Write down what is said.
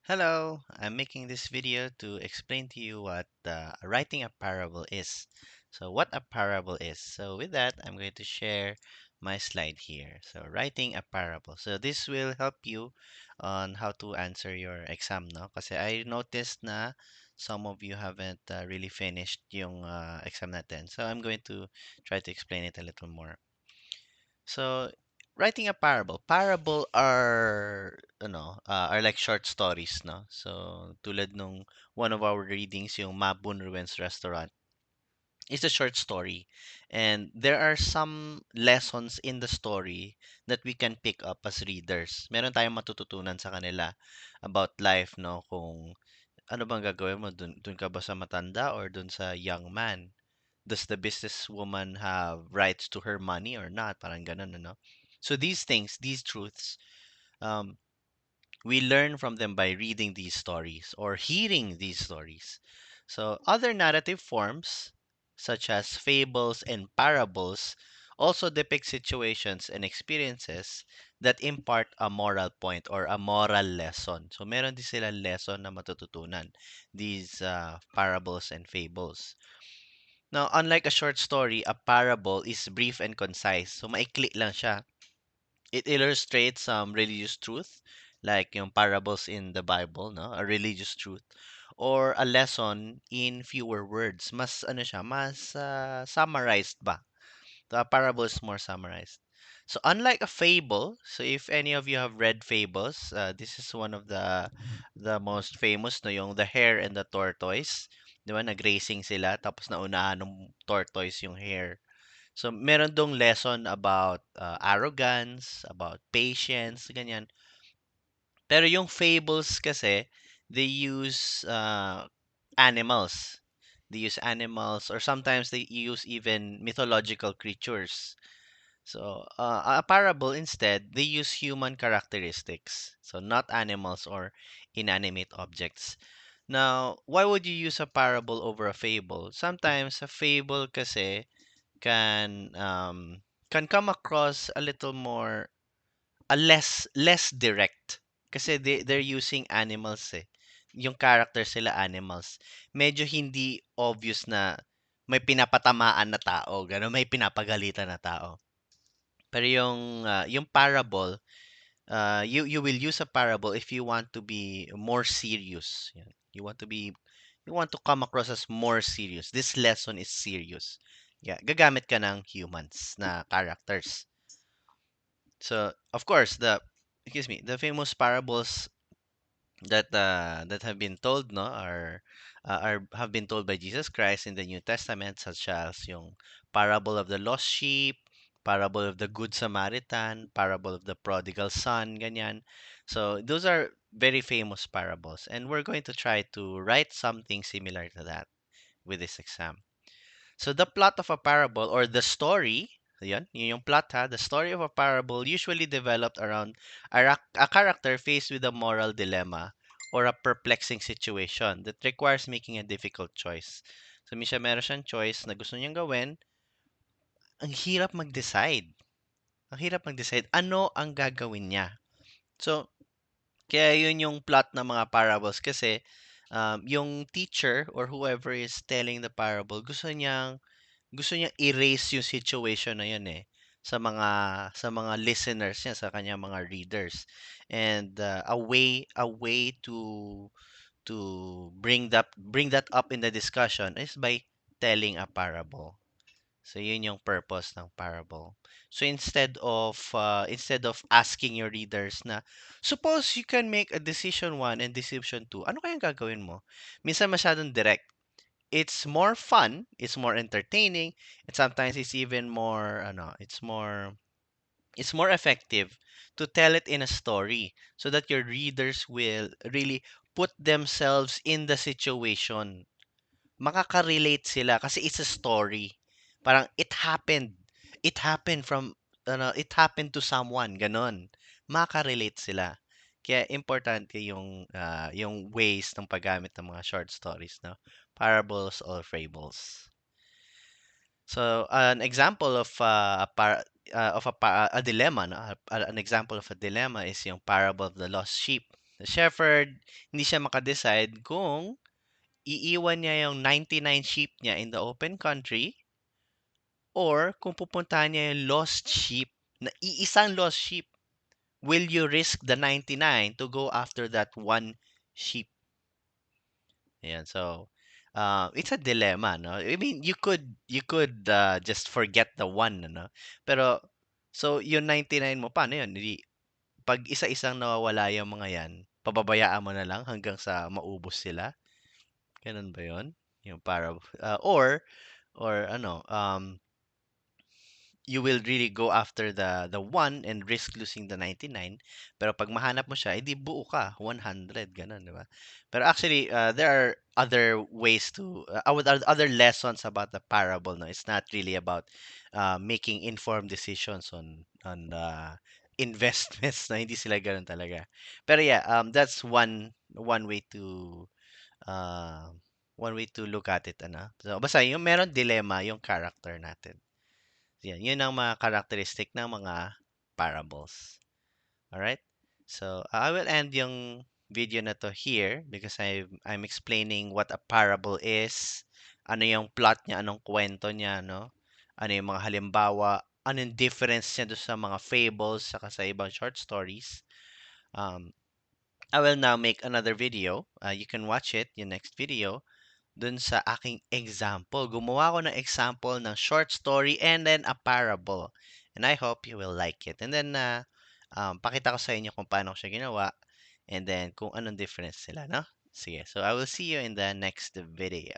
Hello, I'm making this video to explain to you what writing a parable is. So, what a parable is. So, with that, I'm going to share my slide here. So, writing a parable. So, this will help you on how to answer your exam, no? Kasi I noticed na some of you haven't really finished yung exam natin. So, I'm going to try to explain it a little more. So, writing a parable are like short stories, no? So, tulad nung one of our readings, yung Mabun Ruins Restaurant, is a short story. And there are some lessons in the story that we can pick up as readers. Meron tayong matututunan sa kanila about life, no? Kung ano bang gagawin mo, dun ka ba sa matanda or dun sa young man? Does the businesswoman have rights to her money or not? Parang ganun, ano? So these things, these truths, um, we learn from them by reading these stories or hearing these stories. So other narrative forms, such as fables and parables, also depict situations and experiences that impart a moral point or a moral lesson. So meron din sila lesson na matututunan, these parables and fables. Now, unlike a short story, a parable is brief and concise. So, maikli lang siya. It illustrates some religious truth, like yung parables in the Bible, no? A religious truth. Or a lesson in fewer words. Mas, ano siya, mas summarized ba? The parable is more summarized. So, unlike a fable, so if any of you have read fables, this is one of the most famous, no, yung the hare and the tortoise. Di ba, nag-racing sila, tapos naunahan ng tortoise yung hare. So, meron dong lesson about arrogance, about patience, ganyan. Pero yung fables kasi, they use animals. They use animals, or sometimes they use even mythological creatures. So, a parable instead, they use human characteristics. So, not animals or inanimate objects. Now, why would you use a parable over a fable? Sometimes a fable kasi can come across a little more less direct kasi they're using animals eh. Yung characters sila animals. Medyo hindi obvious na may pinapatamaan na tao, gano'n, may pinapagalitan na tao. Pero yung parable, you will use a parable if you want to be more serious. Yan. You want to come across as more serious. This lesson is serious. Yeah, gagamit ka ng humans na characters. So, of course, the famous parables that have been told, no, are have been told by Jesus Christ in the New Testament, such as yung parable of the lost sheep, parable of the good Samaritan, parable of the prodigal son, ganyan. So those are very famous parables, and we're going to try to write something similar to that with this exam. So the plot of a parable, or the story, yun yung plot ha, the story of a parable usually developed around a character faced with a moral dilemma or a perplexing situation that requires making a difficult choice. So minsan meron siyang choice na gusto niyang gawin, ang hirap mag-decide. Ang hirap mag-decide ano ang gagawin niya. So, kaya yun yung plot ng mga parables kasi yung teacher or whoever is telling the parable, gusto niya erase yung situation na yun eh sa mga listeners niya, sa kanya mga readers. And a way to bring that up in the discussion is by telling a parable. So yun yung purpose ng parable. So instead of asking your readers na suppose you can make a decision one and decision two, ano kayang gagawin mo? Minsan masyadong direct. It's more fun, it's more entertaining, and sometimes it's even more it's more effective to tell it in a story so that your readers will really put themselves in the situation. Makaka-relate sila kasi it's a story. Parang it happened to someone, ganon. Makaka-relate sila. Kaya importante yung ways ng paggamit ng mga short stories, no? Parables or fables. So, an example of a dilemma, no? An example of a dilemma is yung parable of the lost sheep. The shepherd, hindi siya makadecide kung iiwan niya yung 99 sheep niya in the open country or kung pupuntahan niya yung lost sheep, na iisang lost sheep. Will you risk the 99 to go after that one sheep? Ayan, so it's a dilemma, no? I mean, you could just forget the one, no? Pero so yung 99 mo paano yun? Hindi, pag isa-isang nawawala yung mga yan, pababayaan mo na lang hanggang sa maubos sila. Ganun ba yun? Yung para or ano, you will really go after the one and risk losing the 99, pero pag mahanap mo siya edi buo ka 100, ganun, di ba? Pero actually there are other ways to other lessons about the parable, no? It's not really about making informed decisions on investments, na hindi sila ganun talaga. Pero yeah, that's one way to uh, look at it, ano. So basta yung meron dilemma yung character natin. Yan, yun ang mga characteristic ng mga parables. Alright? So, I will end yung video na to here because I'm explaining what a parable is, ano yung plot niya, anong kwento niya, no? Ano yung mga halimbawa, ano yung difference niya doon sa mga fables, saka sa ibang short stories. Um, I will now make another video. You can watch it, yung next video dun sa aking example. Gumawa ko ng example ng short story and then a parable. And I hope you will like it. And then, pakita ko sa inyo kung paano ko siya ginawa and then kung anong difference sila, no? Sige, so I will see you in the next video.